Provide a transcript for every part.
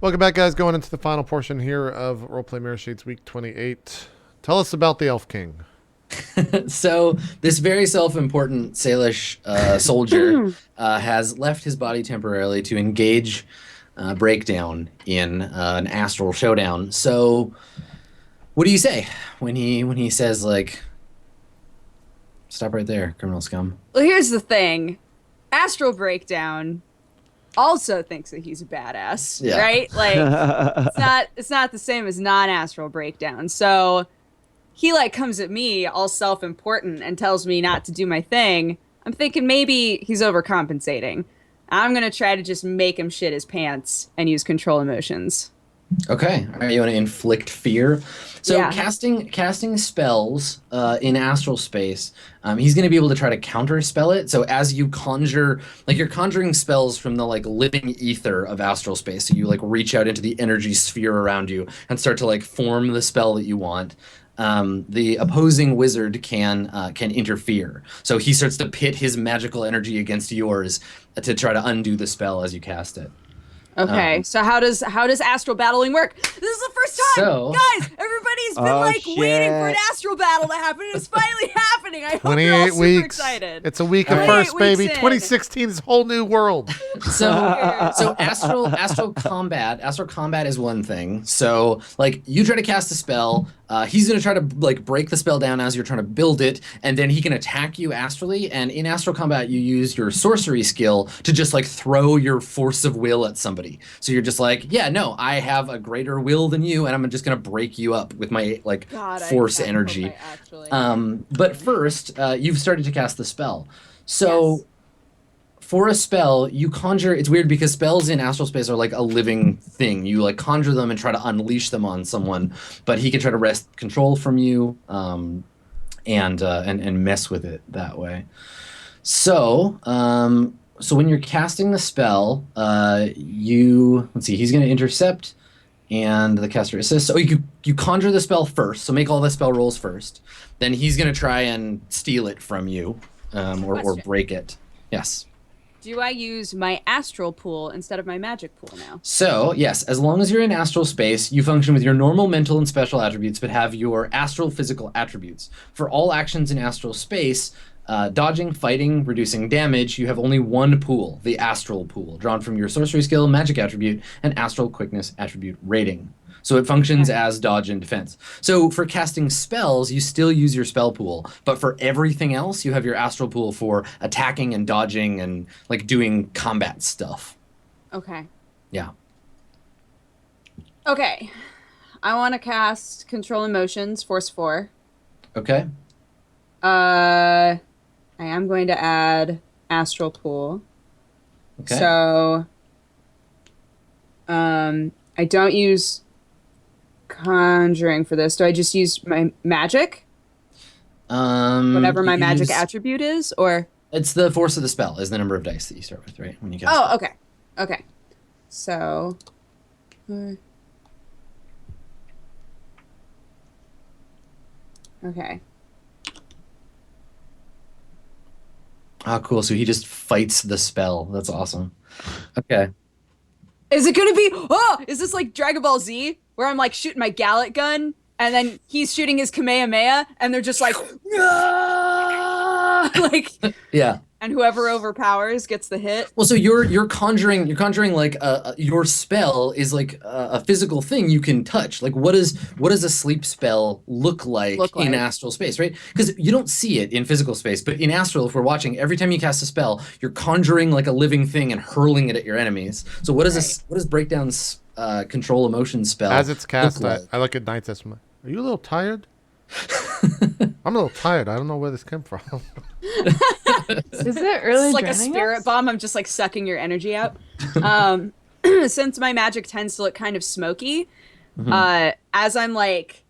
Welcome back, guys. Going into the final portion here of Roleplay Mirrorshades Week 28. Tell us about the Elf King. So this very self-important Salish soldier has left his body temporarily to engage Breakdown in an astral showdown. So what do you say when he says, like, stop right there, criminal scum? Well, here's the thing. Astral Breakdown also thinks that he's a badass, Yeah. right? Like, it's not the same as non-Astral Breakdown. So he, like, comes at me all self-important and tells me not to do my thing. I'm thinking maybe he's overcompensating. I'm going to try to just make him shit his pants and use control emotions. Okay. All right, you want to inflict fear? So Yeah. casting spells in astral space, he's going to be able to try to counterspell it. So as you conjure, like, you're conjuring spells from the, like, living ether of astral space. So you, like, reach out into the energy sphere around you and start to, like, form the spell that you want. The opposing wizard can interfere. So he starts to pit his magical energy against yours to try to undo the spell as you cast it. Okay, so how does astral battling work? This is the first time, guys. Everybody's been waiting for an astral battle to happen, and it's finally happening. I hope you're all super excited. It's a week of first, baby. 2016 is a whole new world. So astral combat is one thing. So, like, you try to cast a spell. He's gonna try to, like, break the spell down as you're trying to build it, and then he can attack you astrally. And in astral combat, you use your sorcery skill to just, like, throw your force of will at somebody. So you're just like, yeah, no, I have a greater will than you, and I'm just gonna break you up with my, like, force energy. But first, you've started to cast the spell. So. Yes. For a spell, you conjure. It's weird because spells in astral space are like a living thing. You, like, conjure them and try to unleash them on someone, but he can try to wrest control from you, and mess with it that way. So, so when you're casting the spell, let's see. He's going to intercept, and the caster assists. So you conjure the spell first. So make all the spell rolls first. Then he's going to try and steal it from you, or break it. Yes. Do I use my astral pool instead of my magic pool now? So, yes, as long as you're in astral space, you function with your normal mental and special attributes, but have your astral physical attributes. For all actions in astral space, dodging, fighting, reducing damage, you have only one pool, the astral pool, drawn from your sorcery skill, magic attribute, and astral quickness attribute rating. So it functions as dodge and defense. So for casting spells, you still use your spell pool, but for everything else, you have your astral pool for attacking and dodging and, like, doing combat stuff. Okay. Yeah. Okay. I want to cast Control Emotions, Force 4. Okay. I am going to add Astral Pool. Okay. So, I don't use Conjuring for this. Do I just use my magic? Whatever my magic attribute is, or? It's the force of the spell is the number of dice that you start with, right? When you cast it. Okay. Okay. So. Okay. Oh, cool. So he just fights the spell. That's awesome. Okay. Is it gonna be? Oh, is this like Dragon Ball Z, where I'm, like, shooting my Gallet gun, and then he's shooting his Kamehameha, and they're just like, like, yeah. And whoever overpowers gets the hit. Well, so you're conjuring like your spell is like a physical thing you can touch. Like, what does a sleep spell look like in astral space, right? Because you don't see it in physical space, but in astral, if we're watching, every time you cast a spell, you're conjuring, like, a living thing and hurling it at your enemies. So what does Breakdown's control emotion spell as it's cast? Like? I look at Knights as, are you a little tired? I'm a little tired. I don't know where this came from. Is it really it's like a spirit bomb? I'm just, like, sucking your energy out. Since my magic tends to look kind of smoky, as I'm like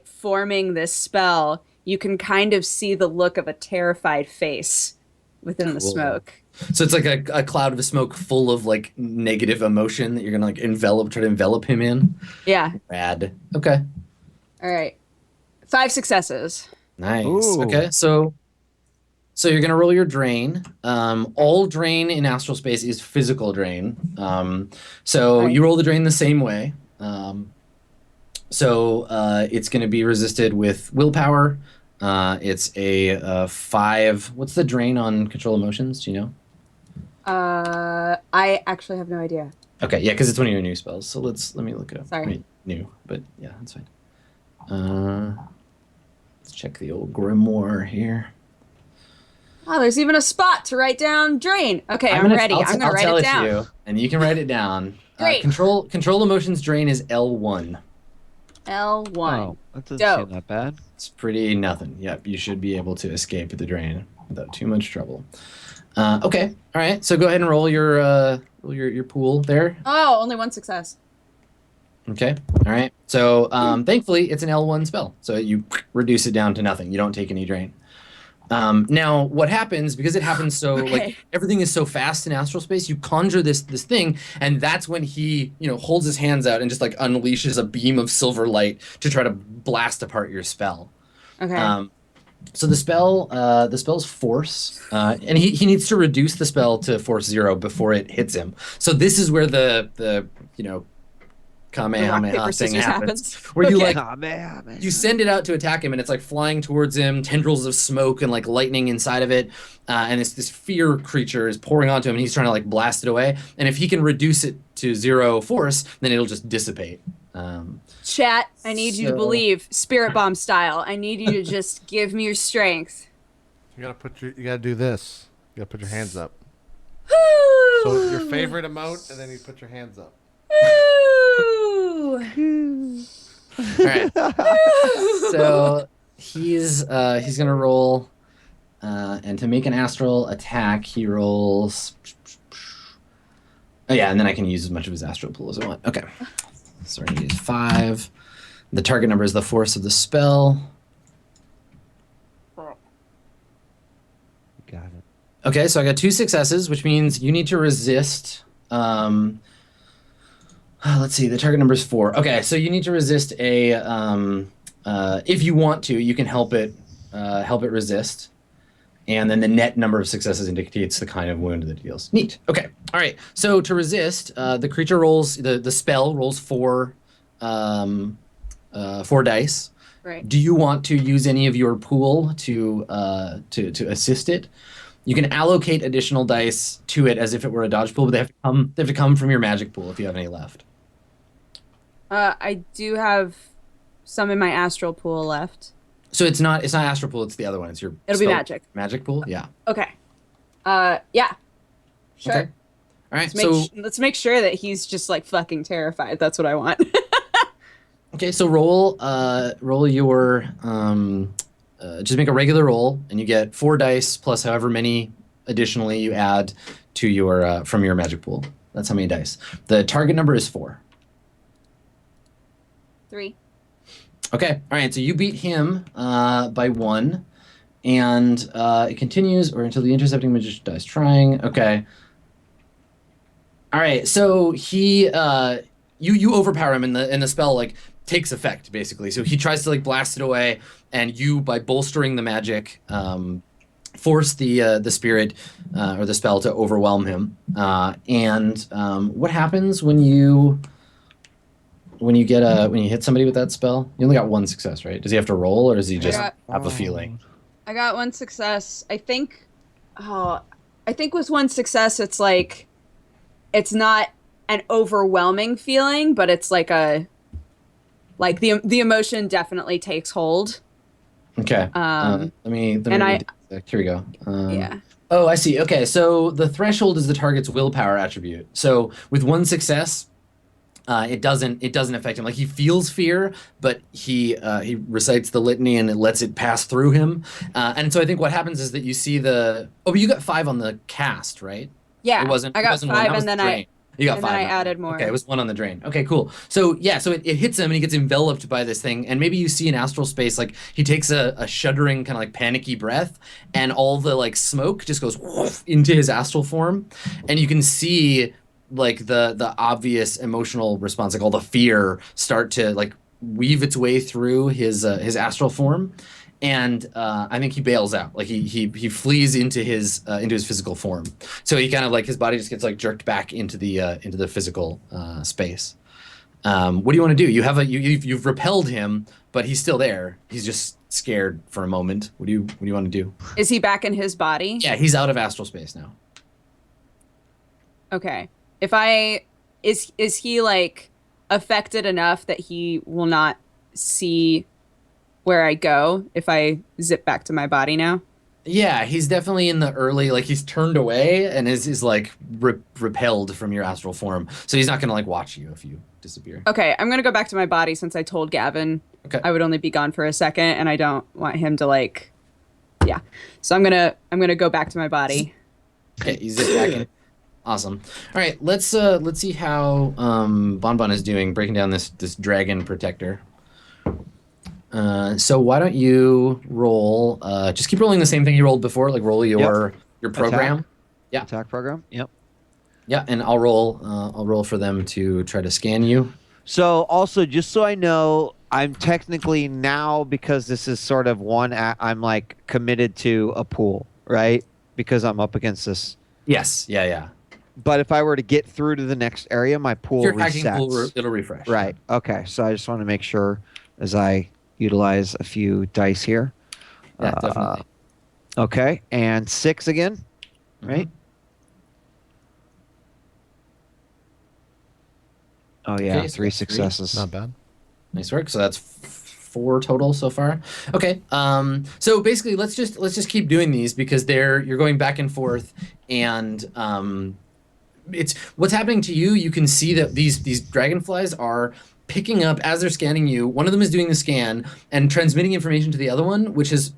forming this spell, you can kind of see the look of a terrified face within the smoke. So it's like a cloud of smoke full of, like, negative emotion that you're gonna, like, try to envelop him in. Yeah. Rad. Okay. All right. 5 successes. Nice. Ooh. Okay, so So you're gonna roll your drain. All drain in astral space is physical drain. So Right. you roll the drain the same way. It's gonna be resisted with willpower. It's a 5. What's the drain on control emotions? Do you know? I actually have no idea. Okay, yeah, because it's one of your new spells. So let me look it up. Sorry. I mean, new, but yeah, that's fine. Let's check the old grimoire here. Oh, there's even a spot to write down drain. Okay, I'm ready. I'm gonna I'll write tell it to down. you, and you can write it down. Great. Control emotions drain is L1. L1. Oh, that doesn't Dope. seem that bad. It's pretty nothing. Yep, you should be able to escape the drain without too much trouble. Okay, all right. So go ahead and roll your pool there. Oh, only one success. Okay, all right. So thankfully, it's an L1 spell, so you reduce it down to nothing. You don't take any drain. Now, what happens, because it happens so, Okay. like, everything is so fast in astral space, you conjure this thing, and that's when he, holds his hands out and just, like, unleashes a beam of silver light to try to blast apart your spell. Okay. So the spell's force, and he needs to reduce the spell to force 0 before it hits him. So this is where the rock, Kamehameha paper, thing scissors happens. happens. Where you, Okay. like, Ah, man. you send it out to attack him, and it's like flying towards him, tendrils of smoke and like lightning inside of it, and this fear creature is pouring onto him, and he's trying to like blast it away. And if he can reduce it to 0 force, then it'll just dissipate. Chat, I need you to So- believe, Spirit Bomb style. I need you to just give me your strength. You gotta do this. You gotta put your hands up. Woo! So your favorite emote, and then you put your hands up. Woo! All right. So he's gonna roll, and to make an astral attack, he rolls. Oh yeah, and then I can use as much of his astral pool as I want. Okay. So we're gonna use 5. The target number is the force of the spell. Got it. Okay, so I got 2 successes, which means you need to resist. Let's see, the target number is 4. Okay, so you need to resist a. If you want to, you can help it resist, and then the net number of successes indicates the kind of wound that it deals. Neat. Okay. All right. So to resist, the creature rolls the spell rolls 4 dice. Right. Do you want to use any of your pool to assist it? You can allocate additional dice to it as if it were a dodge pool, but they have to come from your magic pool if you have any left. I do have some in my astral pool left. So it's not astral pool, it's the other one. It's your It'll be spell- magic. Magic pool? Yeah. Okay. Yeah. Sure. Okay. All right. Let's make sure that he's just like fucking terrified. That's what I want. Okay, so roll your just make a regular roll, and you get 4 dice plus however many additionally you add to your from your magic pool. That's how many dice. The target number is 4. 3. Okay, all right. So you beat him by 1, and it continues or until the intercepting magician dies trying. Okay. All right. So he you overpower him, and the spell like takes effect basically. So he tries to like blast it away, and you, by bolstering the magic, force the spirit or the spell to overwhelm him. What happens when you hit somebody with that spell? You only got 1 success, right? Does he have to roll, or does he just have a feeling? I got 1 success. I think with 1 success, it's like, it's not an overwhelming feeling, but it's like the emotion definitely takes hold. Okay. Let me here we go. Yeah. Oh, I see. Okay, so the threshold is the target's willpower attribute. So with 1 success, it doesn't affect him. Like, he feels fear, but he recites the litany and it lets it pass through him. And so I think what happens is that you see but you got 5 on the cast, right? Yeah. It wasn't. I got it wasn't 1. 5 That was and then the drain. You got and 5. then I on it. added more. Okay, it was 1 on the drain. Okay, cool. So yeah, so it hits him and he gets enveloped by this thing, and maybe you see in astral space, like, he takes a shuddering kind of like panicky breath, and all the like smoke just goes whoosh into his astral form, and you can see like the obvious emotional response, like all the fear start to like weave its way through his astral form, and I think he bails out. Like he flees into his physical form. So he kind of like his body just gets like jerked back into the physical space. What do you want to do? You've repelled him, but he's still there. He's just scared for a moment. What do you want to do? Is he back in his body? Yeah, he's out of astral space now. Okay. Is he like affected enough that he will not see where I go if I zip back to my body now? Yeah, he's definitely in the early, like he's turned away and is like repelled from your astral form. So he's not gonna like watch you if you disappear. Okay, I'm gonna go back to my body since I told Gavin I would only be gone for a second, and I don't want him to like, yeah. So I'm gonna go back to my body. Okay, you zip back in. Awesome. All right, let's see how Bonbon is doing breaking down this dragon protector. So why don't you roll? Just keep rolling the same thing you rolled before. Like roll your program. Attack. Yeah. Attack program. Yep. Yeah, and I'll roll for them to try to scan you. So also, just so I know, I'm technically now, because this is sort of I'm like committed to a pool, right? Because I'm up against this. Yes. Yeah. But if I were to get through to the next area, my pool Your resets. hacking pool, it'll refresh. Right. Okay. So I just want to make sure as I utilize a few dice here. Yeah, definitely. Okay. And 6 again, right? Oh, yeah. Okay, so 3 that's 3. successes. Not bad. Nice work. So that's 4 total so far. Okay. So basically, let's just keep doing these because you're going back and forth, and it's what's happening to you. You can see that these dragonflies are picking up as they're scanning you. One of them is doing the scan and transmitting information to the other one, which is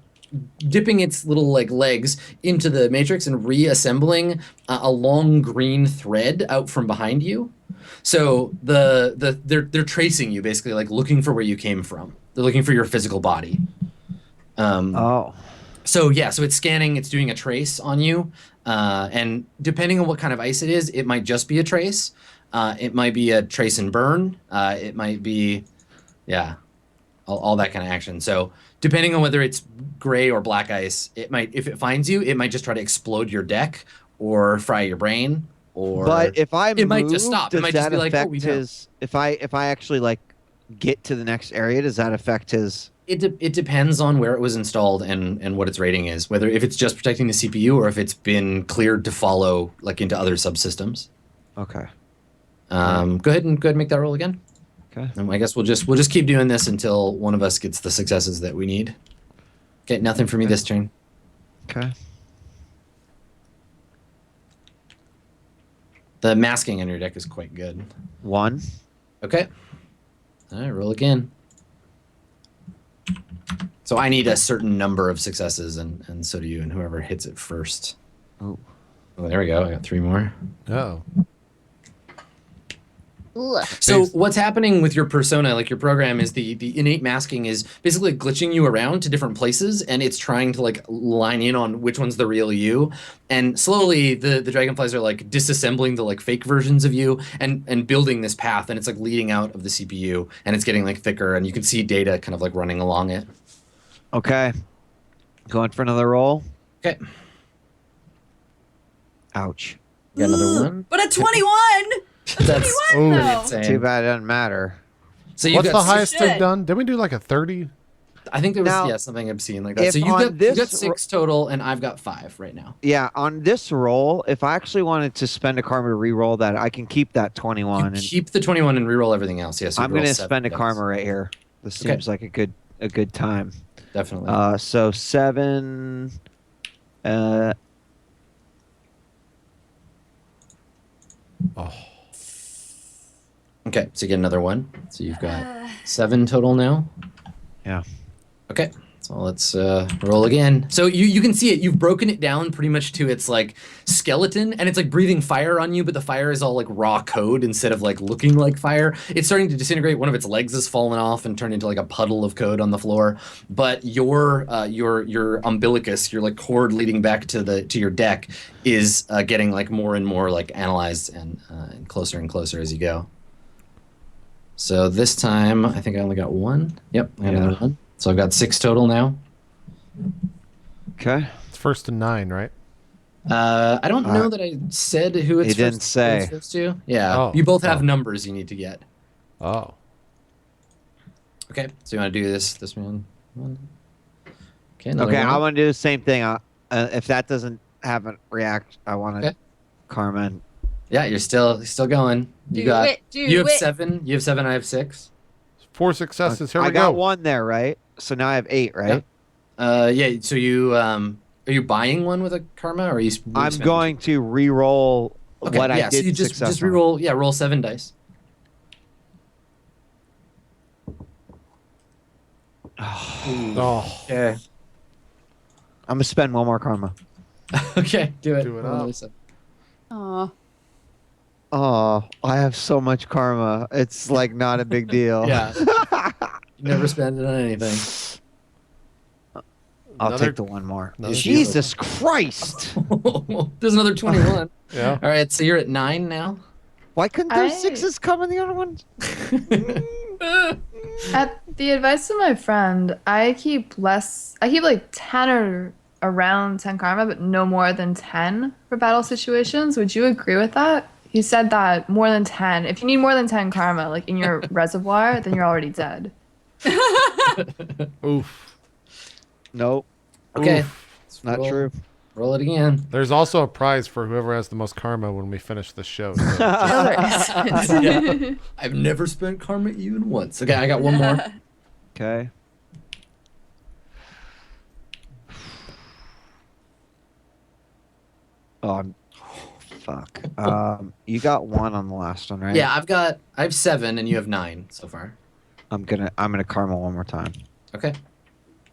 dipping its little like legs into the matrix and reassembling a long green thread out from behind you. So they're tracing you, basically, like looking for where you came from. They're looking for your physical body. So yeah, so it's scanning, it's doing a trace on you, and depending on what kind of ice it is, it might just be a trace. It might be a trace and burn. It might be, yeah, all that kind of action. So depending on whether it's gray or black ice, it might, if it finds you, it might just try to explode your deck or fry your brain. But if I move, might just stop. It does might that just be like, affect oh, we know. his? If I actually like get to the next area, does that affect his? It depends on where it was installed and what its rating is. Whether if it's just protecting the CPU or if it's been cleared to follow like into other subsystems. Okay. Go ahead and make that roll again. Okay. And I guess we'll just keep doing this until one of us gets the successes that we need. Okay, nothing for me this turn. Okay. The masking on your deck is quite good. 1. Okay. All right, roll again. So I need a certain number of successes, and so do you, and whoever hits it first. Oh. Oh, there we go. I got 3 more. Oh. So what's happening with your persona, like your program, is the innate masking is basically glitching you around to different places, and it's trying to like line in on which one's the real you. And slowly the dragonflies are like disassembling the like fake versions of you and building this path, and it's like leading out of the CPU, and it's getting like thicker, and you can see data kind of like running along it. Okay. Going for another roll. Okay. Ouch. Got another one. But a 21! That's Ooh. insane. Too bad it doesn't matter. So What's got the highest should. they've done? Did we do like a 30? I think there was Now, something obscene like that. if So you on got this 6 total, and I've got 5 right now. Yeah, on this roll, if I actually wanted to spend a karma to re-roll that, I can keep that 21. You And keep the 21 and reroll everything else. Yes, I'm going to spend a karma right here. This Okay. seems like a good time. Definitely. So 7. Oh. Okay, so you get another one. So you've got 7 total now. Yeah. Okay, so let's roll again. So you can see it. You've broken it down pretty much to its like skeleton, and it's like breathing fire on you, but the fire is all like raw code instead of like looking like fire. It's starting to disintegrate. One of its legs has fallen off and turned into like a puddle of code on the floor. But your umbilicus, your like cord leading back to your deck, is getting like more and more like analyzed and closer and closer as you go. So this time, I think I only got 1. Yep, I got another 1. So I've got 6 total now. Okay. It's first to 9, right? I don't know that I said who it's He didn't say. first to. Yeah. Oh. You both have Oh. numbers you need to get. Oh. Okay. So you want to do this one? Okay. Another Okay, one. I want to do the same thing. If that doesn't have a react, I want to Okay. Carmen. Yeah, you're still going. You got. You have 7. You have 7. I have 6. 4 successes. Here I we got go. 1 there, right? So now I have 8, right? Yeah. So you are you buying one with a karma, or are you? I'm going to re-roll what I did. So you just successful. re-roll. Yeah, roll 7 dice. Oh. Okay. I'm gonna spend 1 more karma. Okay, do it. Do it Roll up. another 7. Aw. Oh, I have so much karma. It's like not a big deal. Yeah. You never spend it on anything. I'll Another- take the 1 more. another Jesus Christ! There's another 21. Yeah. All right, so you're at 9 now. Why couldn't those I- 6s come in the other one? At the advice of my friend, I keep like 10 or around 10 karma, but no more than 10 for battle situations. Would you agree with that? He said that more than 10. If you need more than 10 karma, like in your reservoir, then you're already dead. Oof. Nope, Okay. Oof. let's not roll- true. Roll it again. There's also a prize for whoever has the most karma when we finish the show. So. No, there isn't. Yeah. I've never spent karma even once. Okay, I got one more. Okay. Oh, fuck. You got 1 on the last one, right? Yeah, I have 7 and you have 9 so far. I'm gonna karma 1 more time. Okay.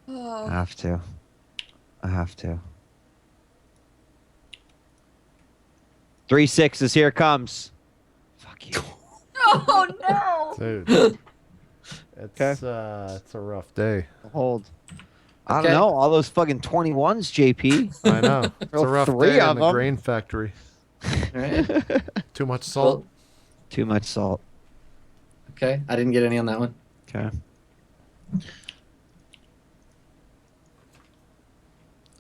I Oh. have to. I have to. 3 6s. Here it comes. Fuck you. Oh no! Dude. It's Okay. it's a rough day. Hold. I Okay. don't know. All those fucking 21s, JP. I know. It's a Roll rough 3 day in of the them. grain factory. All right. Too much salt. Well, Too much salt. okay, I didn't get any on that one. Okay.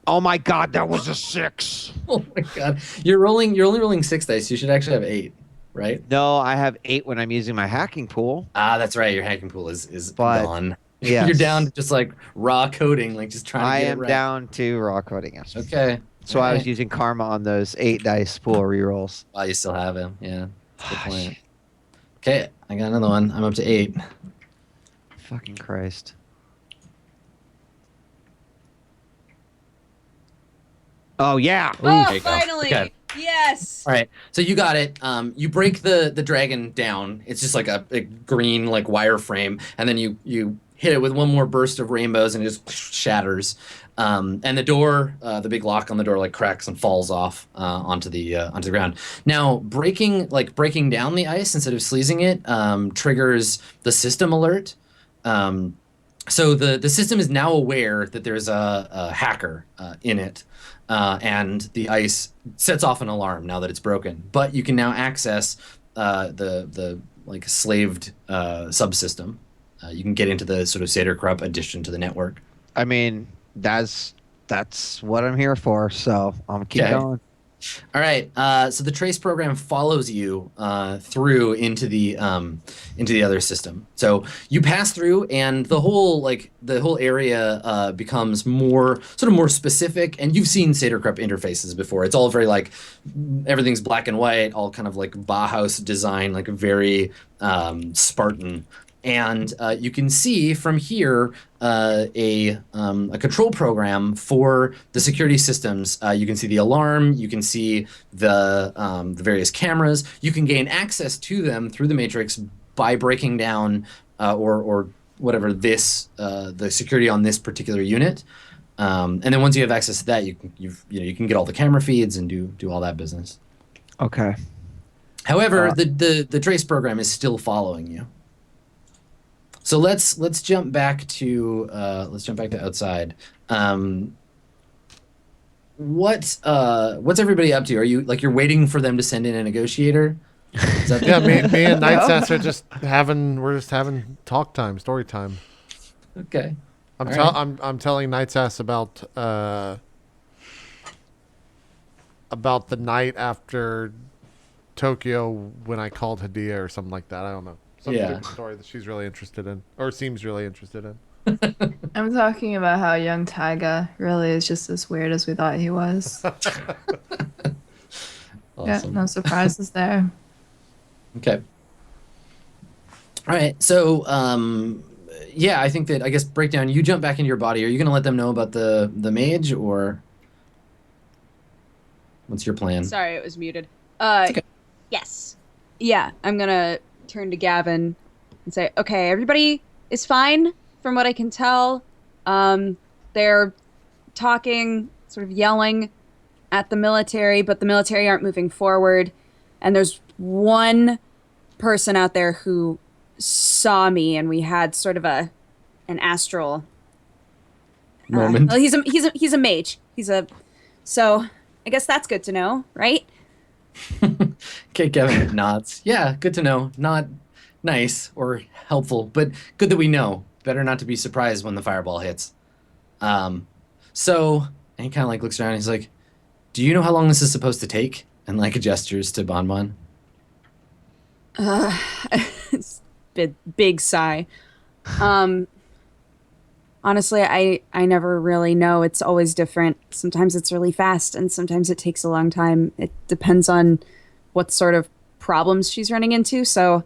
Oh my god, that was a 6. Oh my god. You're only rolling 6 dice. You should actually have 8, right? No, I have 8 when I'm using my hacking pool. Ah, that's right. Your hacking pool is But, gone. yes. You're down to just like raw coding, like just trying to I get am it right. down to raw coding. Yes. Okay. So I was Alright. using karma on those 8 dice pool rerolls. Wow, you still have him. Yeah. That's a good Ah, point. shit. Okay, I got another one. I'm up to 8. Fucking Christ. Oh yeah. Oh, There you go. finally! Okay. Yes. All right, so you got it. You break the dragon down. It's just like a green like wireframe, and then you hit it with one more burst of rainbows, and it just shatters. And the door, the big lock on the door, like cracks and falls off onto the ground. Now breaking down the ice instead of sleazing it triggers the system alert. So the system is now aware that there's a hacker in it. And the ice sets off an alarm now that it's broken. But you can now access the like slaved subsystem. You can get into the sort of Seder Krupp addition to the network. I mean, that's what I'm here for. So I'm keep Okay. going. All right. So the trace program follows you through into the other system. So you pass through, and the whole area becomes more specific. And you've seen Seder Krupp interfaces before. It's all very like everything's black and white, all kind of like Bauhaus design, like very Spartan. And you can see from here a control program for the security systems. You can see the alarm. You can see the various cameras. You can gain access to them through the matrix by breaking down or whatever the security on this particular unit. And then once you have access to that, you can get all the camera feeds and do all that business. Okay. However, the trace program is still following you. So let's jump back to outside. What's everybody up to? Are you you're waiting for them to send in a negotiator? Is that Yeah, me and Nightsass are just having talk time, story time. Okay. I'm All right. I'm telling Nightsass about about the night after Tokyo when I called Hadia or something like that. I don't know. Some stupid story that she's really interested in, or seems really interested in. I'm talking about how young Taiga really is just as weird as we thought he was. Yeah, Awesome. no surprises there. Okay. All right. So, yeah, I think that, I guess, Breakdown, you jump back into your body. Are you going to let them know about the mage, or what's your plan? Sorry, it was muted. okay. Yes. Yeah, I'm gonna turn to Gavin and say, okay, everybody is fine from what I can tell. They're talking, sort of yelling at the military, but the military aren't moving forward. And there's one person out there who saw me, and we had sort of an astral Moment. well, he's a mage. So I guess that's good to know, right? Okay, Kevin nods. Yeah, good to know. Not nice or helpful, but good that we know. Better not to be surprised when the fireball hits. So, and he kind of like looks around and he's like, do you know how long this is supposed to take? And like gestures to Bonbon. Big sigh. Honestly, I never really know. It's always different. Sometimes it's really fast, and sometimes it takes a long time. It depends on what sort of problems she's running into. So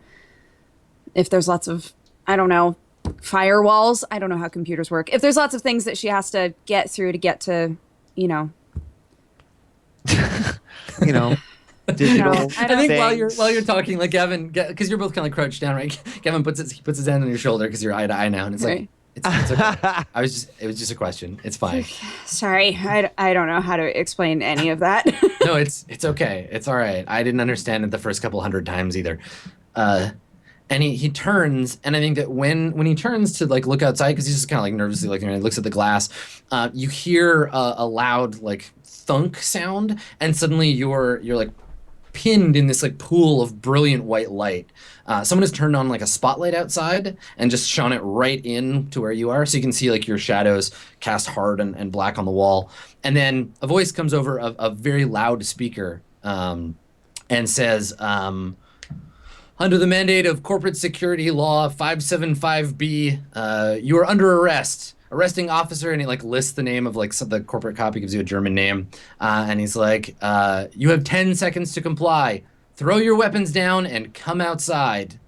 if there's lots of, I don't know, firewalls, I don't know how computers work. If there's lots of things that she has to get through to get to, digital. I think things. while you're talking, like Gavin, because you're both kind of like crouched down, right? Gavin puts his hand on your shoulder because you're eye to eye now, and it's like, Right. it's okay. It was just a question. It's fine. Sorry, I don't know how to explain any of that. No, it's okay. It's all right. I didn't understand it the first couple hundred times either. And he turns, and I think that when he turns to like look outside, because he's just kind of like nervously looking, and he looks at the glass, you hear a loud like thunk sound, and suddenly you're like pinned in this like pool of brilliant white light. Someone has turned on like a spotlight outside and just shone it right in to where you are, so you can see like your shadows cast hard and black on the wall. And then a voice comes over a very loud speaker and says, under the mandate of Corporate Security Law 575B, you are under arrest. Arresting officer, and he like lists the name of like the corporate copy, gives you a German name, and he's like, you have 10 seconds to comply. Throw your weapons down and come outside.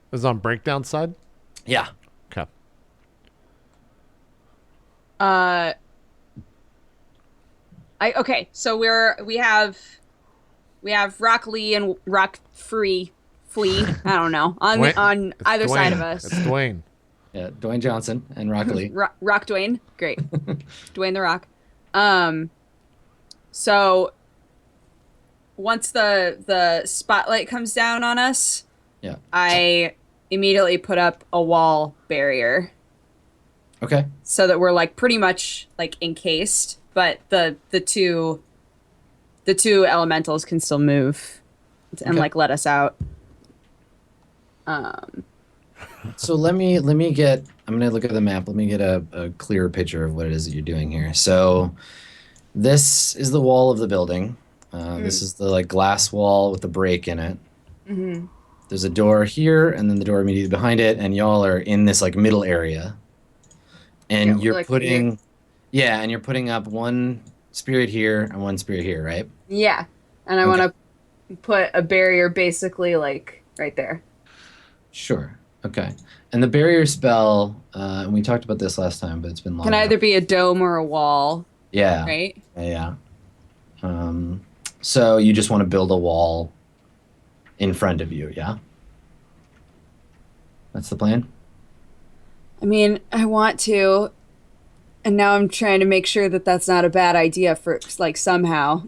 This is on Breakdown side? Yeah. Okay. Okay, so we have Rock Lee and Rock Flea. I don't know, on It's either Dwayne. side of us. It's Dwayne. Yeah, Dwayne Johnson and Rock Lee. Rock Dwayne, great. Dwayne the Rock. So once the spotlight comes down on us, Yeah. I immediately put up a wall barrier Okay. so that we're like pretty much like encased, but the two elementals can still move and Okay. like let us out. So let me get, I'm going to look at the map. Let me get a clearer picture of what it is that you're doing here. So this is the wall of the building. This is the like glass wall with the break in it. Mm-hmm. There's a door here, and then the door immediately behind it, and y'all are in this like middle area. And Yeah, you're like putting, yeah, and you're putting up one spirit here and one spirit here, right? Yeah, and I Okay. want to put a barrier basically like right there. Sure. Okay. And the barrier spell, and we talked about this last time, but it's been long. Can enough. either be a dome or a wall, Yeah. right? Yeah. So you just want to build a wall in front of you, yeah? That's the plan? I mean, I want to, and now I'm trying to make sure that that's not a bad idea for like somehow.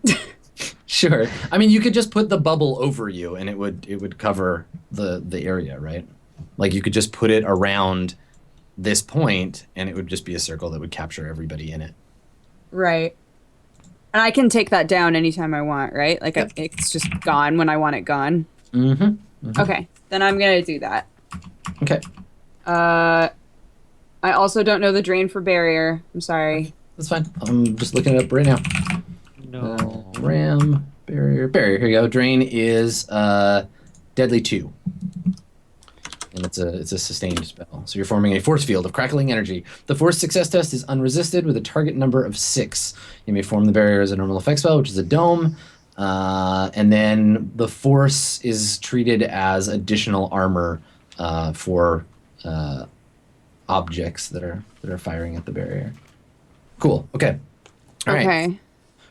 Sure. I mean, you could just put the bubble over you, and it would cover the area, right? Like you could just put it around this point, and it would just be a circle that would capture everybody in it. Right. And I can take that down anytime I want, right? Like Yep. it's just gone when I want it gone. Mm-hmm. Okay, then I'm gonna do that. Okay. I also don't know the drain for barrier. I'm sorry. That's fine. I'm just looking it up right now. No. ram, barrier. Here you go. Drain is deadly 2. And it's a sustained spell. So you're forming a force field of crackling energy. The force success test is unresisted with a target number of 6. You may form the barrier as a normal effect spell, which is a dome. And then the force is treated as additional armor for objects that are firing at the barrier. Cool. Okay. All right. Okay.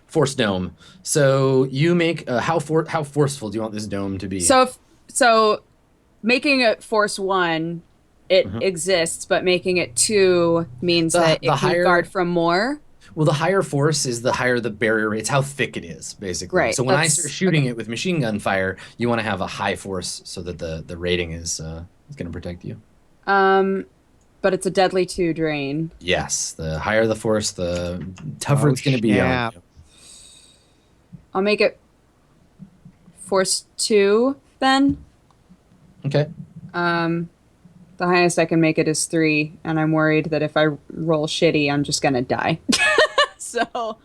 Force dome. So you make how forceful do you want this dome to be? So making it force 1, it exists, but making it 2 means that it can guard from more. Well, the higher force is the higher the barrier. It's how thick it is, basically. Right. So when I start shooting it with machine gun fire, you want to have a high force so that the rating is going to protect you. But it's a deadly 2 drain. Yes. The higher the force, the tougher it's going to be on you. I'll make it force 2 then. Okay. The highest I can make it is 3, and I'm worried that if I roll shitty, I'm just gonna die. So.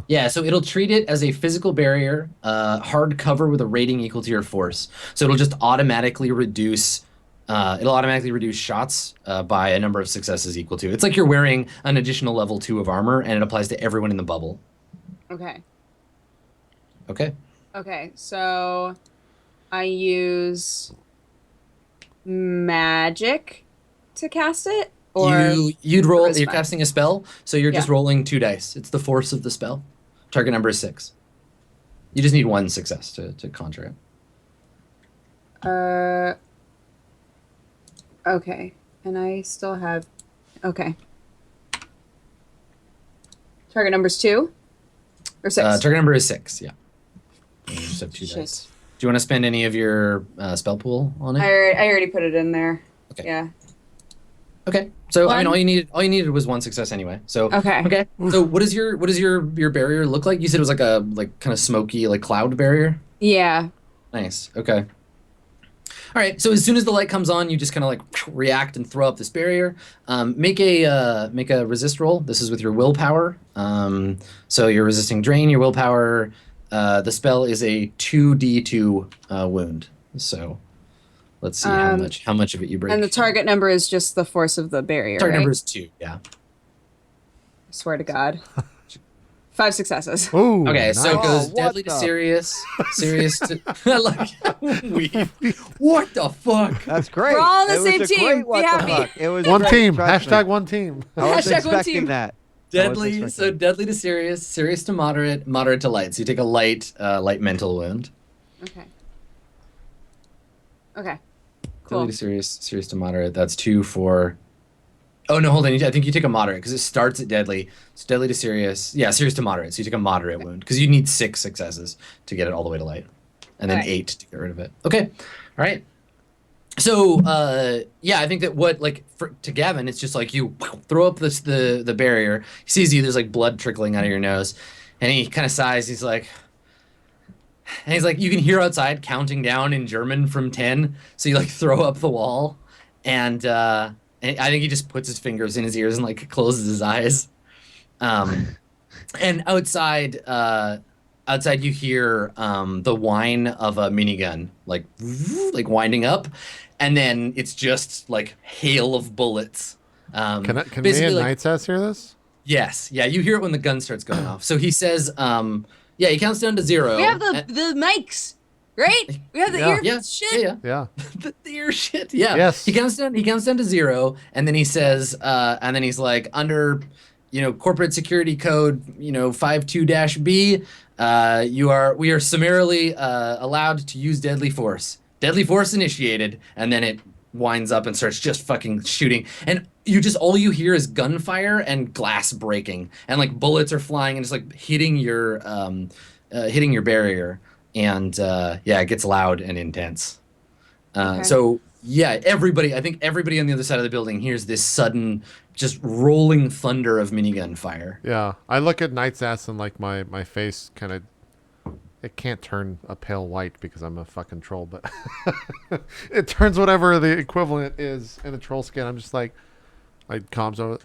Yeah, so it'll treat it as a physical barrier, hard cover with a rating equal to your force. So it'll just automatically reduce. Shots by a number of successes equal to. It's like you're wearing an additional level 2 of armor, and it applies to everyone in the bubble. Okay. Okay. Okay, so I use magic to cast it, or you'd roll. charisma? You're casting a spell, so you're just rolling 2 dice. It's the force of the spell. Target number is 6. You just need 1 success to conjure it. Okay, and I still have. Okay. Target number's 2 or 6. Target number is 6. Yeah. You just have 2 dice. Do you want to spend any of your spell pool on it? I already put it in there. Okay. Yeah. Okay. So I mean, 1? all you needed was 1 success anyway. So Okay. Okay. So what does your barrier look like? You said it was like a kind of smoky cloud barrier. Yeah. Nice. Okay. All right. So as soon as the light comes on, you just kind of react and throw up this barrier. Make a resist roll. This is with your willpower. So you're resisting drain. Your willpower. The spell is a 2d2 wound. So let's see how much of it you break. And the target number is just the force of the barrier. Target right? number is 2. Yeah. I swear to God. 5 successes. Ooh, Okay, so it nice. goes what deadly to the- serious, serious to What the fuck? That's great. We're all on the It was same a team. great Be what the happy. fuck. It was One great, team. trust me. Hashtag one team. I wasn't Hashtag one expecting team. that. Deadly, so deadly to serious, serious to moderate, moderate to light. So you take a light mental wound. Okay. Okay. Cool. Deadly to serious, serious to moderate. That's 2 for. Oh no, hold on. I think you take a moderate because it starts at deadly. It's deadly to serious. Yeah, serious to moderate. So you take a moderate wound because you need 6 successes to get it all the way to light, and then Okay. 8 to get rid of it. Okay, all right. So yeah, I think that to Gavin, it's just like you throw up the barrier. He sees you. There's blood trickling out of your nose, and he kind of sighs. He's like, you can hear outside counting down in German from 10. So you throw up the wall, and I think he just puts his fingers in his ears and closes his eyes. And outside you hear the whine of a minigun, winding up, and then it's just hail of bullets. Can me basically, and Night's Ass hear this? Yes, yeah, you hear it when the gun starts going off. So he says, yeah, he counts down to 0. We have the mics, right? We have the Yeah. ear shit. Yeah. Yeah. the ear shit. Yeah. Yes. He counts down to 0, and then he says, and then he's under, corporate security code, 52-B, we are summarily allowed to use deadly force. Deadly force initiated, and then it winds up and starts just fucking shooting, and all you hear is gunfire and glass breaking, and bullets are flying and just hitting your barrier, and yeah, it gets loud and intense. Okay. So yeah, I think everybody on the other side of the building hears this sudden, just rolling thunder of minigun fire. Yeah. I look at Night's Ass and my face kind of, it can't turn a pale white because I'm a fucking troll, but it turns whatever the equivalent is in a troll skin. I'm just my comms over.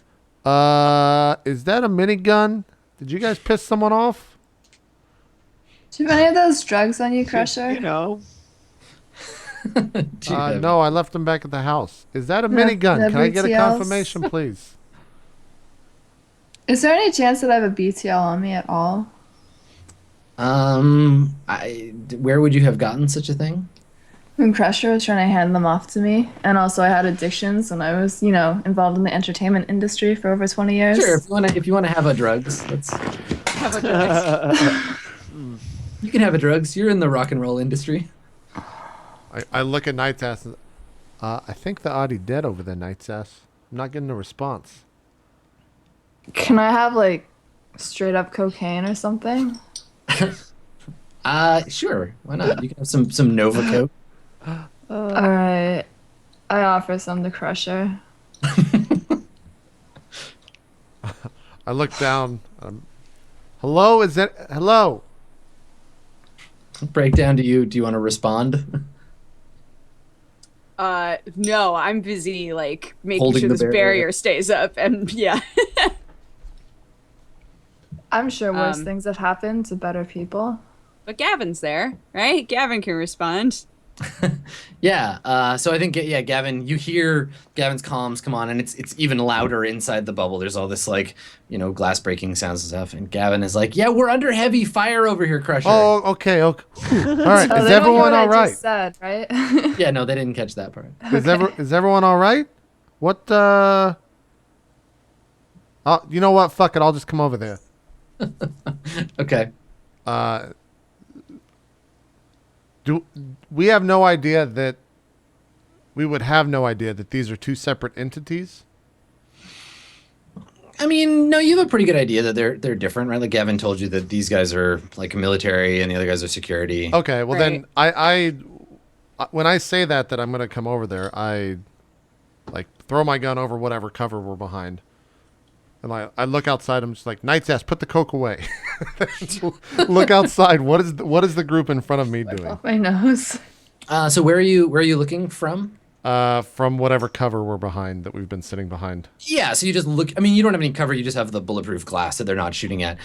Is that a minigun? Did you guys piss someone off? Do you have any of those drugs on you, Crusher? You know. No, I left them back at the house. Is that a The- minigun? the Can I get a BTLs? confirmation, please? Is there any chance that I have a BTL on me at all? Where would you have gotten such a thing? When Crusher was trying to hand them off to me, and also I had addictions, and I was, involved in the entertainment industry for over 20 years. Sure, if you wanna have a drugs, Have a drugs. you can have a drugs. You're in the rock and roll industry. I look at Night's ass. And, I think the Audi dead over there, Night's ass. I'm not getting a response. Can I have like straight up cocaine or something? Sure. Why not? You can have some Nova Coke. All right, I offer some to Crusher. I look down. Hello? Is that hello? Break down to you. Do you want to respond? No, I'm busy like making Holding sure the this barrier. barrier stays up, and yeah. I'm sure worse Um, things have happened to better people. But Gavin's there, right? Gavin can respond. Yeah. So I think Gavin. You hear Gavin's comms come on, and it's even louder inside the bubble. There's all this like glass breaking sounds and stuff. And Gavin is like, "Yeah, we're under heavy fire over here, Crusher." Oh, okay. Okay. All right. Oh, Is they don't hear everyone what all I right? just said, right? Yeah. No, they didn't catch that part. Is everyone all right? What? You know what? Fuck it. I'll just come over there. Okay. Do we have no idea that we would have no idea that these are two separate entities? I mean, no, you have a pretty good idea that they're different, right? Like Gavin told you that these guys are like military and the other guys are security. Okay, well Right. then I when I say that I'm gonna come over there, I like throw my gun over whatever cover we're behind, and I look outside. I'm just like, Night's ass, put the coke away. Look outside. What is the group in front of me doing? My nose. So where are you looking from? From whatever cover we're behind that we've been sitting behind. Yeah, so you just look. I mean, you don't have any cover. You just have the bulletproof glass that they're not shooting at.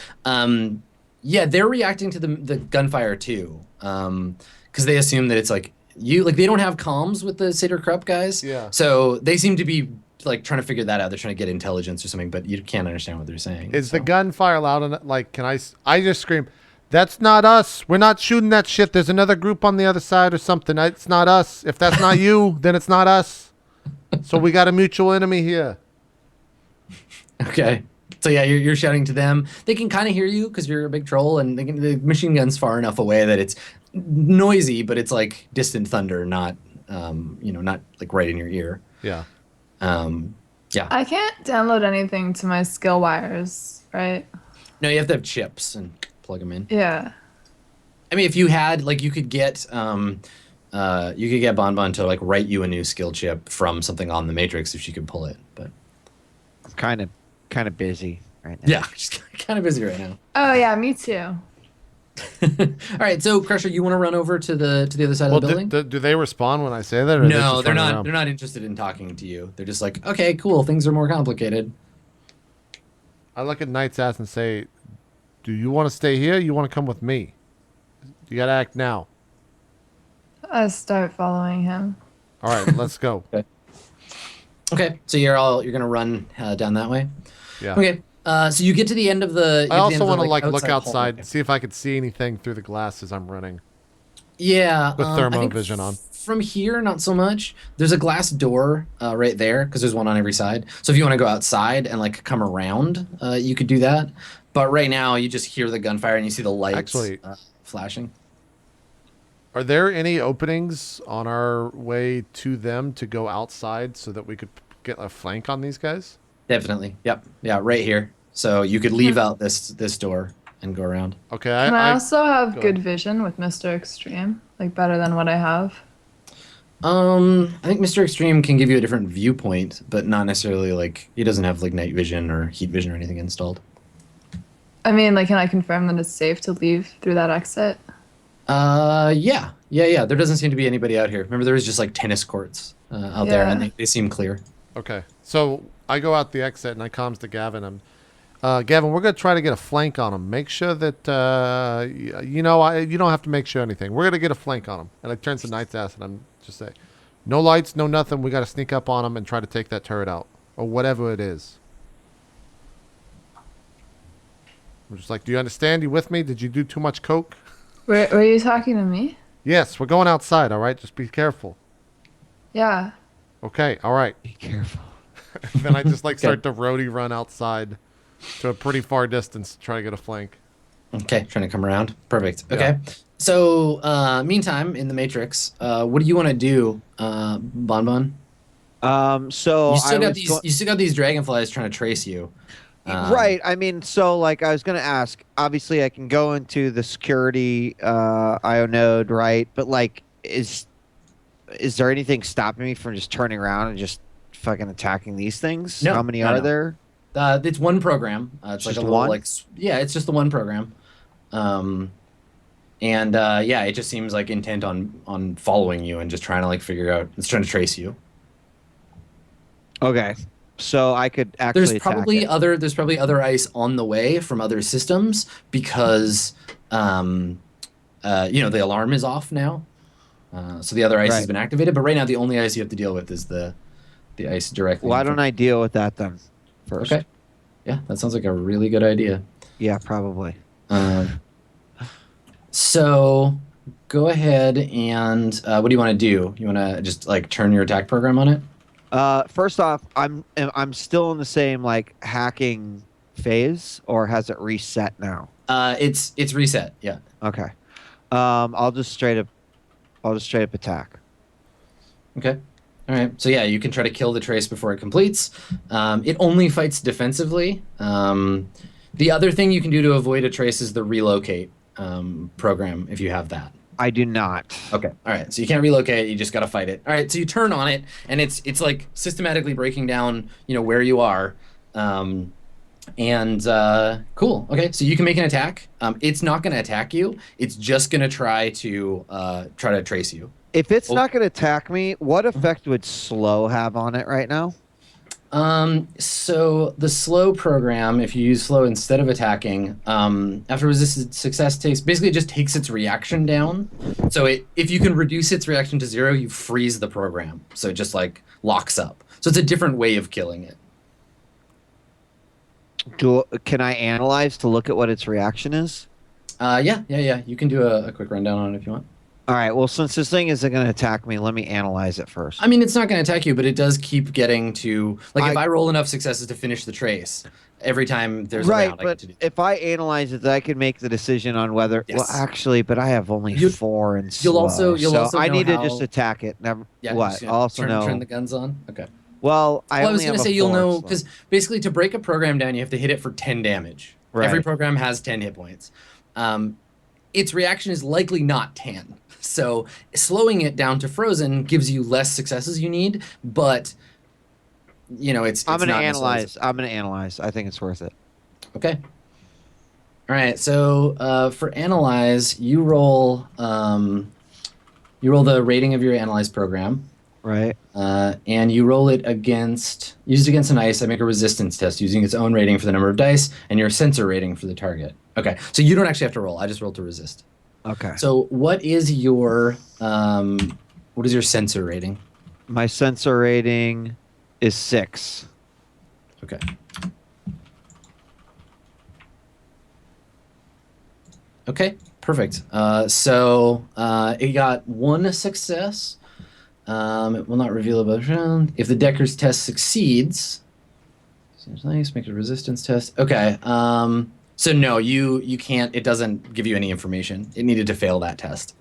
Yeah, they're reacting to the gunfire too, because they assume that it's like you. Like they don't have comms with the Seder Krupp guys. Yeah. So they seem to be like trying to figure that out. They're trying to get intelligence or something, but you can't understand what they're saying. Is the gunfire loud enough? Like, can I just scream, that's not us. We're not shooting that shit. There's another group on the other side or something. It's not us. If that's not you, then it's not us. So we got a mutual enemy here. Okay. So yeah, you're shouting to them. They can kind of hear you because you're a big troll, and the machine gun's far enough away that it's noisy, but it's like distant thunder, not not like right in your ear. Yeah. Yeah. I can't download anything to my skill wires, right? No, you have to have chips and plug them in. Yeah. I mean, if you had like, you could get Bonbon to like write you a new skill chip from something on the Matrix if she could pull it. But I'm kind of busy right now. yeah, she's kind of busy right now. Oh yeah, me too. All right, so Crusher, you want to run over to the other side Well, of the building? do they respond when I say that? Or are they No, just they're running not. around? They're not interested in talking to you. They're just like, okay, cool. Things are more complicated. I look at Knight's ass and say, do you want to stay here? You want to come with me? You got to act now. I start following him. All right, let's go. Okay, so you're gonna run down that way. Yeah. Okay, so you get to the end of the. I also want to like look outside, hallway. see if I could see anything through the glass as I'm running. Yeah, With I thermo think vision on. From here, not so much. There's a glass door right there because there's one on every side. So if you want to go outside and like come around, you could do that. But right now, you just hear the gunfire and you see the lights Actually- flashing. Are there any openings on our way to them to go outside so that we could get a flank on these guys? Definitely. Yep. Yeah, right here. So you could leave out this door and go around. Okay, Can I also have go good ahead. vision with Mr. Extreme? Like better than what I have? I think Mr. Extreme can give you a different viewpoint, but not necessarily like he doesn't have like night vision or heat vision or anything installed. I mean, like, can I confirm that it's safe to leave through that exit? Yeah. There doesn't seem to be anybody out here. Remember, there was just like tennis courts out there, and Yeah. they seem clear. Okay, so I go out the exit and I comms to Gavin. Gavin, we're gonna try to get a flank on him. Make sure that you don't have to make sure anything. We're gonna get a flank on him. And I turn to Knight's Ass and I'm just say, no lights, no nothing. We gotta sneak up on him and try to take that turret out or whatever it is. I'm just like, do you understand? You with me? Did you do too much coke? Were you talking to me? Yes, we're going outside. All right, just be careful. Yeah. Okay, all right. Be careful. Then I just like start to roadie run outside to a pretty far distance to try to get a flank. Okay, trying to come around. Perfect. Okay. Yeah. So, meantime, in the Matrix, what do you want to do, Bonbon? So you still got these dragonflies trying to trace you. Right. I mean, so like I was going to ask, obviously I can go into the security IO node, right? But like, is there anything stopping me from just turning around and just fucking attacking these things? No. How many are there? It's one program. It's like just a little, one? Yeah, it's just the one program. Yeah, it just seems like intent on following you and just trying to like figure out. It's trying to trace you. Okay. So I could actually there's probably other ice on the way from other systems because the alarm is off now. So the other ice has been activated, but right now the only ice you have to deal with is the ice directly. Why don't I deal with that then first? Okay. Yeah, that sounds like a really good idea. Yeah, probably. So go ahead and what do you want to do? You want to just like turn your attack program on it? First off, I'm still in the same like hacking phase, or has it reset now? It's reset. Yeah. Okay. I'll just straight up attack. Okay. All right. So yeah, you can try to kill the trace before it completes. It only fights defensively. The other thing you can do to avoid a trace is the relocate program if you have that. I do not. Okay. All right. So you can't relocate. You just got to fight it. All right. So you turn on it, and it's like systematically breaking down, where you are. Cool. Okay. So you can make an attack. It's not going to attack you. It's just going to try to trace you. If it's not going to attack me, what effect would slow have on it right now? So the slow program, if you use slow instead of attacking, after resisted success it just takes its reaction down. So if you can reduce its reaction to 0, you freeze the program. So it just like locks up. So it's a different way of killing it. Can I analyze to look at what its reaction is? Yeah. You can do a quick rundown on it if you want. All right. Well, since this thing isn't going to attack me, let me analyze it first. I mean, it's not going to attack you, but it does keep getting to if I roll enough successes to finish the trace, every time there's a round, I get to do. If I analyze it, I can make the decision on whether. Yes. Well, actually, but I have only 4 and slow. You'll also I need to just attack it. Never. Yeah, what? I'll also turn the guns on. Okay. Well, I was going to say you'll know because basically to break a program down, you have to hit it for 10 damage. Right. Every program has 10 hit points. Its reaction is likely not 10. So slowing it down to frozen gives you less successes you need, but it's I'm going to analyze. I think it's worth it. Okay. All right. So for analyze, you roll the rating of your analyze program. Right. And you roll it against an ice. I make a resistance test using its own rating for the number of dice and your sensor rating for the target. Okay. So you don't actually have to roll. I just rolled to resist. Okay. So what is your sensor rating? My sensor rating is 6. Okay. Okay, perfect. So it got 1 success. It will not reveal a potion. If the Decker's test succeeds, seems nice. Make a resistance test. Okay. So no, you can't. It doesn't give you any information. It needed to fail that test.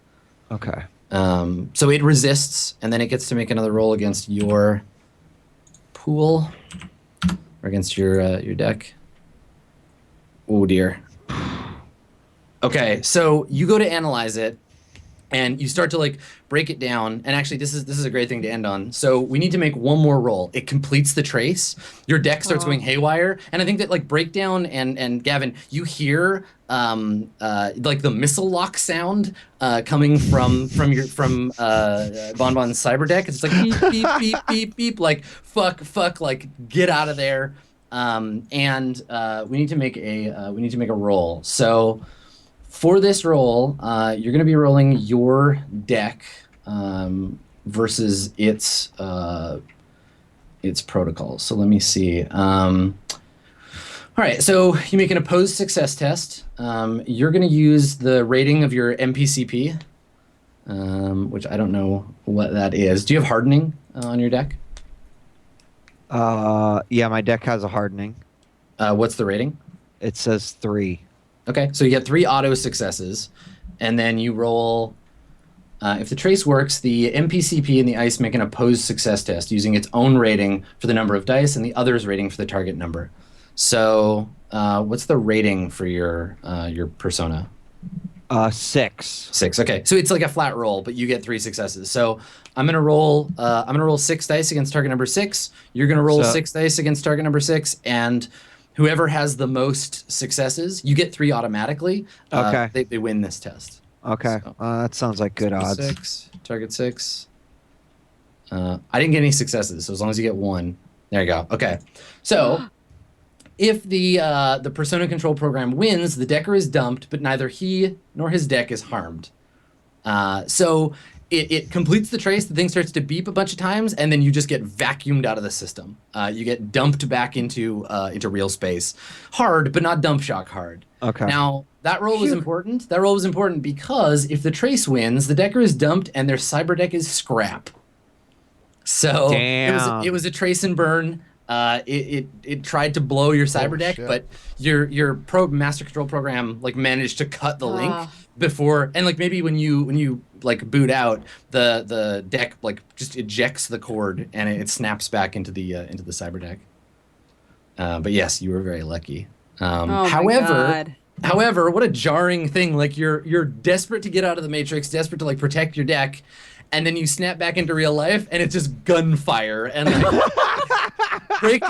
Okay. So it resists, and then it gets to make another roll against your pool or against your deck. Oh dear. Okay, so you go to analyze it, and you start to break it down. And actually, this is a great thing to end on. So we need to make one more roll. It completes the trace. Your deck starts going haywire, and I think that breakdown and Gavin, you hear the missile lock sound coming from Bonbon's cyber deck. It's just beep beep beep beep beep, fuck, get out of there. and we need to make a roll. So for this roll, you're going to be rolling your deck versus its protocols. So let me see. All right, so you make an opposed success test. You're going to use the rating of your MPCP, which I don't know what that is. Do you have hardening on your deck? Yeah, my deck has a hardening. What's the rating? It says 3. Okay, so you get 3 auto successes, and then you roll. If the trace works, the MPCP and the ice make an opposed success test using its own rating for the number of dice and the other's rating for the target number. So, what's the rating for your persona? 6. 6. Okay, so it's like a flat roll, but you get 3 successes. So I'm gonna roll. I'm gonna roll 6 dice against target number 6. You're gonna roll 6 dice against target number 6, and whoever has the most successes, you get 3 automatically. Okay. They win this test. Okay, So, that sounds like good odds. 6, target 6. I didn't get any successes, so as long as you get 1, there you go. Okay, so if the persona control program wins, the decker is dumped, but neither he nor his deck is harmed. So it completes the trace. The thing starts to beep a bunch of times, and then you just get vacuumed out of the system. You get dumped back into real space, hard, but not dump shock hard. Okay. Now that roll was important. That roll was important because if the trace wins, the decker is dumped, and their cyber deck is scrap. So it was a trace and burn. It tried to blow your cyber deck, shit. but your master control program like managed to cut the link before, and like maybe when you like boot out, the deck like just ejects the cord and it snaps back into the cyber deck. But yes, you were very lucky. However, what a jarring thing! Like you're desperate to get out of the matrix, desperate to like protect your deck, and then you snap back into real life, and it's just gunfire and like break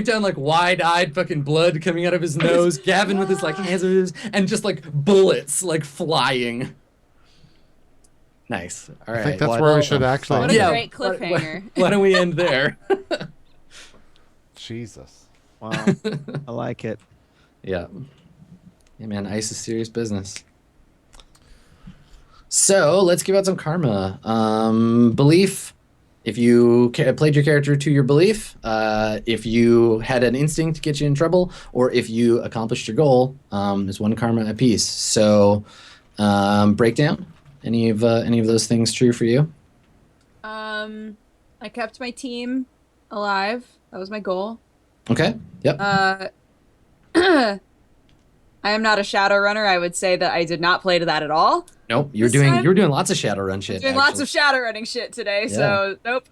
down like wide-eyed fucking blood coming out of his nose. Gavin with his like hands and just like bullets like flying. Nice. All right. I think that's where we should actually. What end a it. great cliffhanger. Why don't we end there? Jesus. Wow, I like it. Yeah. Yeah, man. Ice is serious business. So let's give out some karma. Belief. If you played your character to your belief, if you had an instinct to get you in trouble, or if you accomplished your goal, there's 1 karma apiece. So, breakdown. Any of those things true for you? I kept my team alive. That was my goal. Okay. Yep. I am not a Shadowrunner. I would say that I did not play to that at all. Nope. You were doing lots of Shadowrun shit. Doing lots of Shadowrunning shit today, so nope.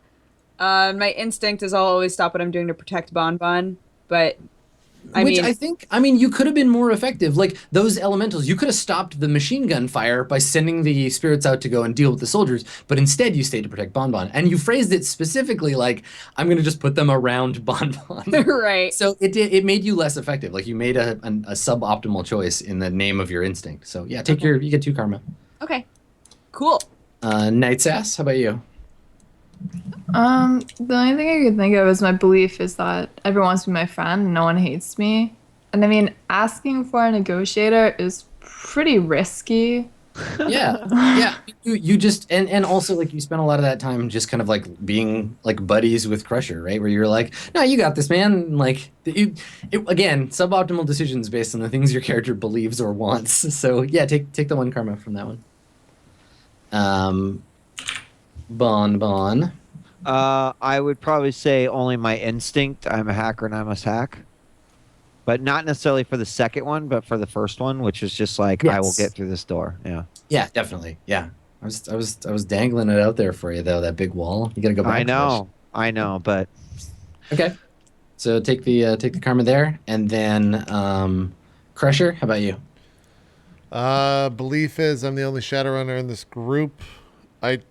My instinct is I'll always stop what I'm doing to protect Bon, but I mean you could have been more effective. Like those elementals, you could have stopped the machine gun fire by sending the spirits out to go and deal with the soldiers, but instead you stayed to protect Bon, and you phrased it specifically like I'm gonna just put them around Bon. Right. So it made you less effective. Like you made a suboptimal choice in the name of your instinct. So yeah, you get 2 karma. Okay. Cool. Night's Ass, how about you? The only thing I could think of is my belief is that everyone wants to be my friend and no one hates me. And I mean, asking for a negotiator is pretty risky. Yeah. You just and also like you spent a lot of that time just kind of like being like buddies with Crusher, right? Where you're like, no, you got this, man. And, like again, suboptimal decisions based on the things your character believes or wants. So yeah, take the 1 karma from that one. Bon. I would probably say only my instinct. I'm a hacker and I must hack. But not necessarily for the second one, but for the first one, which is just like I will get through this door. Yeah. Yeah, definitely. Yeah. I was dangling it out there for you though, that big wall. You gotta go back. I know, but okay. So take the karma there, and then Crusher, how about you? Belief is I'm the only Shadowrunner in this group. Could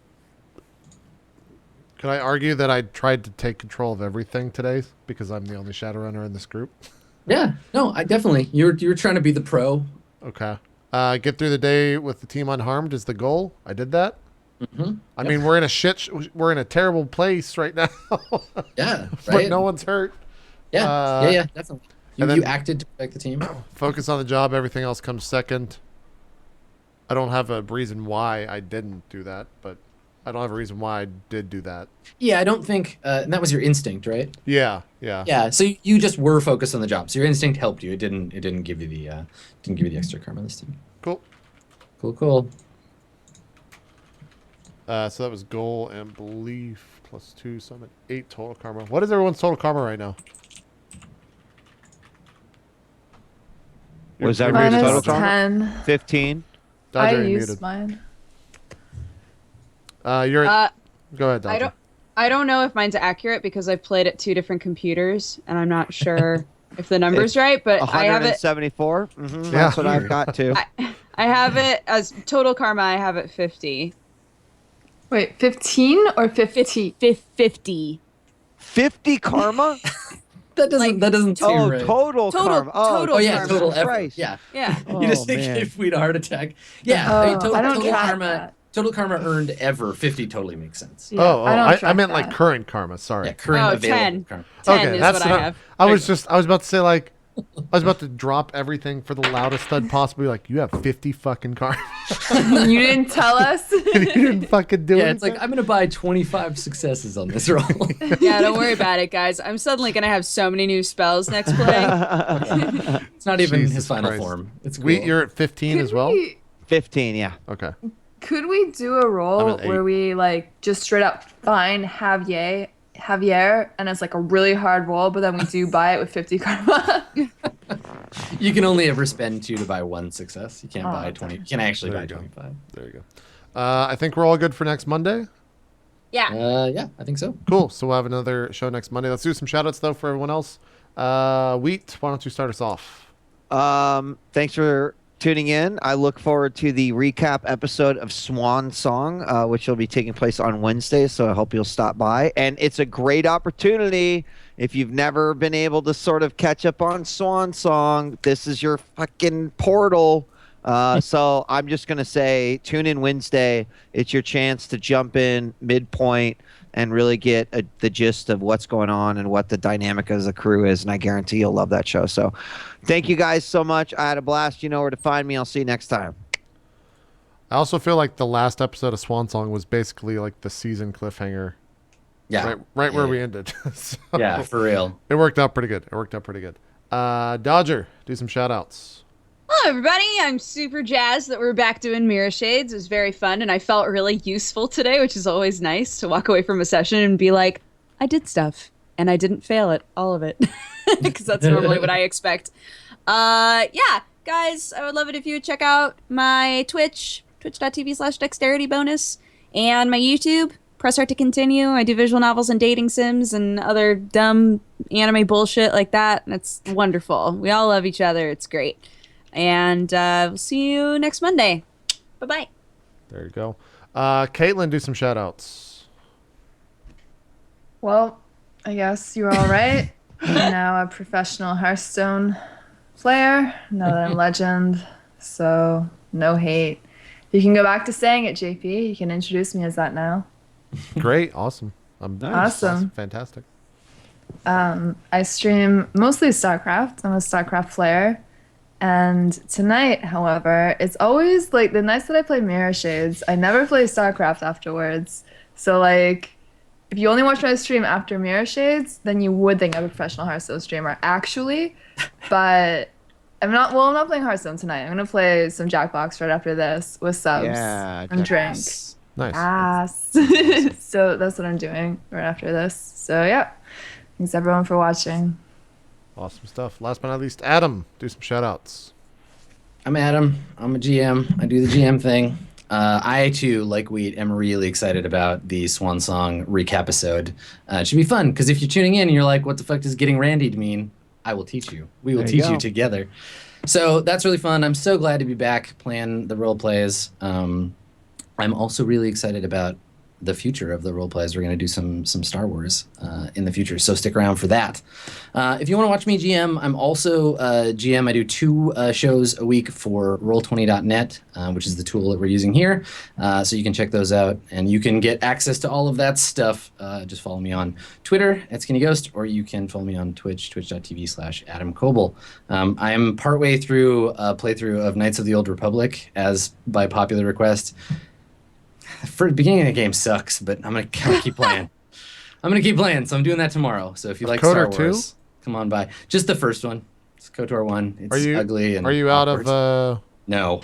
I argue that I tried to take control of everything today because I'm the only Shadowrunner in this group? Yeah, no, I definitely. You're trying to be the pro. Okay. Get through the day with the team unharmed is the goal. I did that. Mm-hmm. I mean, we're in a terrible place right now. Yeah, right. But no one's hurt. Yeah, definitely. and You then- acted to protect the team. Focus on the job. Everything else comes second. I don't have a reason why I didn't do that, but I don't have a reason why I did do that. Yeah, I don't think and that was your instinct, right? Yeah. Yeah. So you just were focused on the job. So your instinct helped you. It didn't give you the extra karma this time. Cool. Cool. So that was goal and belief +2, so I'm at 8 total karma. What is everyone's total karma right now? Was that You're Mine Mine muted, total is Dodger. karma? 10. 15. Dodger, I you're used muted. mine. You're at, go ahead, Dodger. I don't know if mine's accurate because I've played at 2 different computers and I'm not sure if the number's right, but I have it 174. That's what I've got too. I have it as total karma. I have it 50. Wait, 15 or 50? 50. 50 karma? That doesn't seem Oh, right. total karma. total Oh yeah, karma. total effort. Christ. Yeah. Yeah. You just Oh, man. gave Weed a heart attack. Yeah. Oh, I mean, I don't total track karma. that. Total karma earned ever 50 totally makes sense. Yeah, I don't track meant like that. current karma. Sorry. Yeah, current Oh, available 10. karma. 10 Okay, is that's what I have. I was about to say like, I was about to drop everything for the loudest stud possibly. Like, you have 50 fucking karma. You didn't tell us? You didn't fucking do it. Yeah, it's like I'm gonna buy 25 successes on this roll. Yeah, don't worry about it, guys. I'm suddenly gonna have so many new spells next play. It's not even Jesus his final Christ. form. It's cool. Wheat, you're at 15 as well? 15, yeah. Okay. Could we do a I'm roll at 8. where we like just straight up find Javier and it's like a really hard roll, but then we do buy it with 50 karma? You can only ever spend 2 to buy 1 success. You can't Oh, buy 20. You can actually There buy you go. 25. There you go. I think we're all good for next Monday. Yeah. Yeah, I think so. Cool. So we'll have another show next Monday. Let's do some shout outs though for everyone else. Wheat, why don't you start us off? Thanks for tuning in. I look forward to the recap episode of Swan Song, which will be taking place on Wednesday. So I hope you'll stop by. And it's a great opportunity. If you've never been able to sort of catch up on Swan Song, this is your fucking portal. So I'm just going to say tune in Wednesday. It's your chance to jump in midpoint and really get the gist of what's going on and what the dynamic as a crew is. And I guarantee you'll love that show. So thank you guys so much. I had a blast. You know where to find me. I'll see you next time. I also feel like the last episode of Swan Song was basically like the season cliffhanger. Yeah. Right where Yeah. we ended. So Yeah, for real. It worked out pretty good. Dodger, do some shout outs. Hello, everybody. I'm super jazzed that we're back doing Mirrorshades. It was very fun, and I felt really useful today, which is always nice to walk away from a session and be like, I did stuff, and I didn't fail at all of it, because that's normally what I expect. Yeah, guys, I would love it if you would check out my Twitch, twitch.tv/dexteritybonus, and my YouTube, Press Start to Continue. I do visual novels and dating sims and other dumb anime bullshit like that, and it's wonderful. We all love each other. It's great. And we'll see you next Monday. Bye-bye. There you go. Kaitlyn, do some shout outs. Well, I guess you're all right. I'm now a professional Hearthstone player, another legend, so no hate. You can go back to saying it, JP. You can introduce me as that now. Great. Awesome. Awesome. Fantastic. I stream mostly StarCraft. I'm a StarCraft player. And tonight, however, it's always like the nights that I play Mirrorshades, I never play StarCraft afterwards. So like, if you only watch my stream after Mirrorshades, then you would think I'm a professional Hearthstone streamer, actually. But I'm not playing Hearthstone tonight. I'm gonna play some Jackbox right after this with subs Yeah, and drink. Nice. Ass. So that's what I'm doing right after this. So yeah, thanks everyone for watching. Awesome stuff. Last but not least, Adam, do some shout outs. I'm Adam. I'm a GM. I do the GM thing. I too, like Wheat, am really excited about the Swan Song recap episode. It should be fun because if you're tuning in and you're like, "What the fuck does getting randied mean?" I will teach you. We will There you teach you go. together. So that's really fun. I'm so glad to be back playing the role plays. I'm also really excited about the future of the role plays. We're going to do some Star Wars in the future, so stick around for that. If you want to watch me GM, I'm also GM. I do 2 shows a week for Roll20.net, which is the tool that we're using here. So you can check those out, and you can get access to all of that stuff. Just follow me on Twitter @SkinnyGhost, or you can follow me on Twitch, twitch.tv/Adam Koebel. I am partway through a playthrough of Knights of the Old Republic, as by popular request. For the beginning of the game sucks, but I'm gonna keep playing. I'm gonna keep playing, so I'm doing that tomorrow. So if you like Star KOTOR Wars, 2? Come on by. Just the first one. It's KOTOR 1. It's ugly and Are you out awkward. of? No.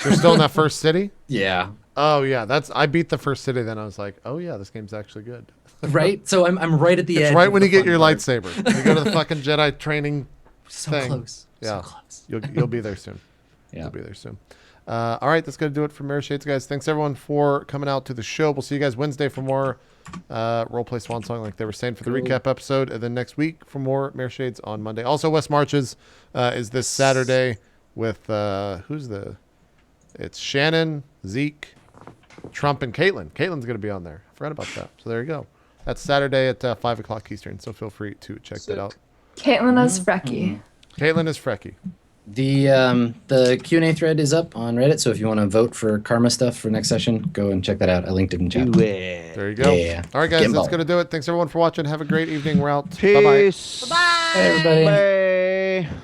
You're still in that first city? Yeah. Oh yeah, I beat the first city. Then I was like, oh yeah, this game's actually good. Right. So I'm right at the edge. It's right of when the you get fun your part. lightsaber. You go to the fucking Jedi training So thing. close. Yeah. So close. You'll be there soon. Yeah. You'll be there soon. All right, that's going to do it for Mirrorshades, guys. Thanks, everyone, for coming out to the show. We'll see you guys Wednesday for more Roleplay Swan Song, like they were saying, for the Cool. recap episode. And then next week for more Mirrorshades on Monday. Also, West Marches is this Saturday with, it's Shannon, Zeke, Trump, and Kaitlyn. Kaitlyn's going to be on there. I forgot about that. So there you go. That's Saturday at 5 o'clock Eastern, so feel free to check that out. Caitlyn as Frecky. Caitlyn is Frecky. The Q&A thread is up on Reddit, so if you want to vote for karma stuff for next session, go and check that out. I linked it in chat. Do it. There you go. Yeah. All right, guys, Get that's involved. going to do it. Thanks, everyone, for watching. Have a great evening. We're out. Bye-bye. Peace. Bye. Hey, everybody. Bye.